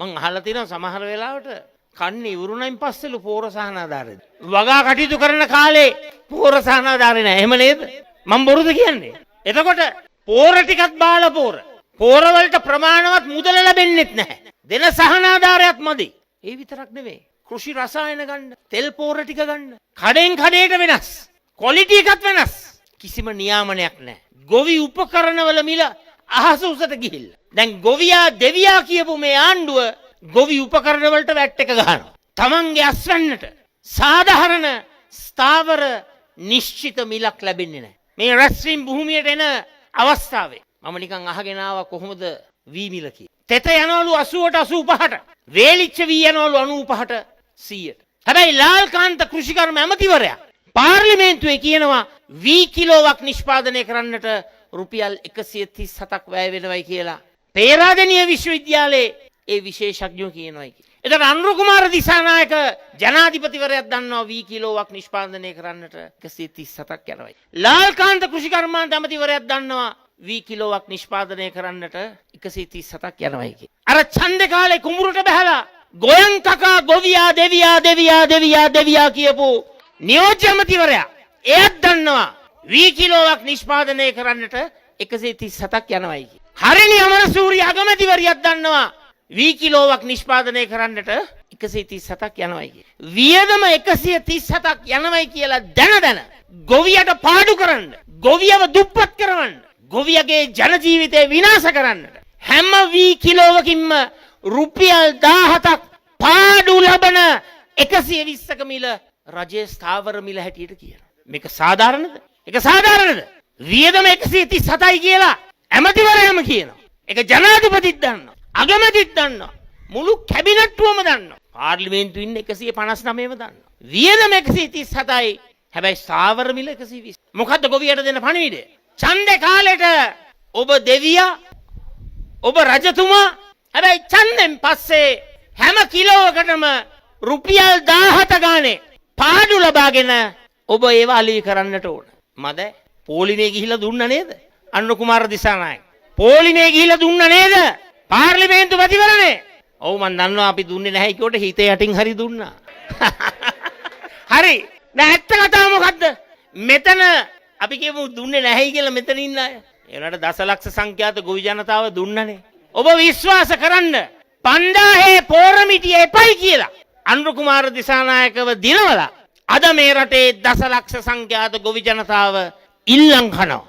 මං අහලා තියෙනවා සමහර වෙලාවට කන්නේ ඉවරුණයින් පස්සෙලු පෝර සහනාධාරය. වගා කටයුතු කරන කාලේ පෝර සහනාධාරය නැහැ. එහෙම නේද? මම බොරුද කියන්නේ? එතකොට පෝර ටිකක් බාලා පෝර. පෝර වලට ප්‍රමාණවත් මුදල ලැබෙන්නේත් නැහැ. දෙන සහනාධාරයත් මදි. ඒ විතරක් නෙවෙයි. කෘෂි රසායන ගන්න, තෙල් පෝර ටික ගන්න. කඩෙන් කඩේට වෙනස්. ක්වොලිටි එකත් වෙනස්. කිසිම නියාමනයක් නැහැ. ගොවි උපකරණවල මිල අහස උසට ගිහිල්ලා. දැන් ගොවියා දෙවියා කියපු මේ ආණ්ඩුව ගොවි උපකරණ වලට වැට් එක ගහනවා. තමන්ගේ අස්වැන්නට සාධාරණ ස්ථාවර නිශ්චිත මිලක් ලැබෙන්නේ නැහැ. මේ රැස්වීම් භූමියට එන අවස්ථාවේ මම නිකන් අහගෙන ආවා කොහොමද වී මිල කියලා. තෙත යනවලු 80ට 85ට. වේලිච්ච වී යනවලු 95ට 100ට. හැබැයි ලාල්කාන්ත කෘෂිකර්ම ඇමතිවරයා පාර්ලිමේන්තුවේ කියනවා වී කිලෝවක් නිෂ්පාදනය කරන්නට රුපියල් 137ක් වැය වෙනවයි කියලා. පේරාදෙණිය විශ්වවිද්‍යාලයේ ඒ විශේෂඥයෝ කියනවායි. එතකොට අනුර කුමාර දිසානායක ජනාධිපතිවරයාත් දන්නවා වී කිලෝවක් නිෂ්පාදනය කරන්නට 137ක් යනවායි. ලාල්කාන්ත කෘෂිකර්මාන්ත ඇමතිවරයාත් දන්නවා වී කිලෝවක් නිෂ්පාදනය කරන්නට 137ක් යනවායි කියලා. අර ඡන්ද කාලේ කුඹුරට බහැලා ගෝයන් කකා ගොවියා දෙවියා කියපු නියෝජ්‍ය ඇමතිවරයා එයත් දන්නවා වී කිලෝවක් නිෂ්පාදනය කරන්නට 137ක් යනවායි කියලා. හරිනි අමරසූරිය අගමැතිවරියක් දන්නවා වී කිලෝවක් නිෂ්පාදනය කරන්නට 137ක් යනවායි කියලා. වියදම 137ක් යනවායි කියලා දැන ගොවියට පාඩු කරන්න, ගොවියව දුප්පත් කරවන්න, ගොවියගේ ජන ජීවිතය විනාශ කරන්නට හැම වී කිලෝවකින්ම රුපියල් 17ක් පාඩු ලබන 120ක මිල රජයේ ස්ථාවර මිල හැටියට කියනවා. මේක සාධාරණද? ඒක සාධාරණද? වියදම 137යි කියලා ඇමතිවරයාම කියනවා. ඒක ජනාධිපතිත් දන්නවා. අගමැතිත් දන්නවා. මුළු කැබිනට්ටුවම දන්නවා. පාර්ලිමේන්තුවේ ඉන්න 159ම දන්නවා. වියදම 137යි. හැබැයි ස්ථාවර මිල 120. මොකද්ද ගොවියට දෙන පණිවිඩය? ඡන්ද කාලෙට ඔබ දෙවියා, ඔබ රජතුමා. හැබැයි ඡන්දෙන් පස්සේ හැම කිලෝවකටම රුපියල් 17 ගානේ පාඩු ලබාගෙන ඔබ ඒව අලී කරන්නට ඕන. මද පොලිමේ ගිහිල්ලා දුන්නා නේද? අනුර කුමාර දිසානායක. පොලිමේ ගිහිල්ලා දුන්නා නේද? පාර්ලිමේන්තු මැතිවරණේ. ඔව් මන් දන්නවා අපි දුන්නේ නැහැ කියවට හිතේ යටින් හරි දුන්නා. හරි. දැන් ඇත්ත කතාව මොකද්ද? මෙතන අපි කියමු දුන්නේ නැහැයි කියලා මෙතන ඉන්න අය. ඒ වුණාට දසලක්ෂ සංඛ්‍යාත ගොවි ජනතාව දුන්නනේ. ඔබ විශ්වාස කරන්න 5000 පෝරමිටිය එපයි කියලා අනුර කුමාර දිසානායකව දිනවලා අද මේ රටේ දසලක්ෂ සංඛ්‍යාත ගොවි ජනතාව ඉල්ලම් කරනවා.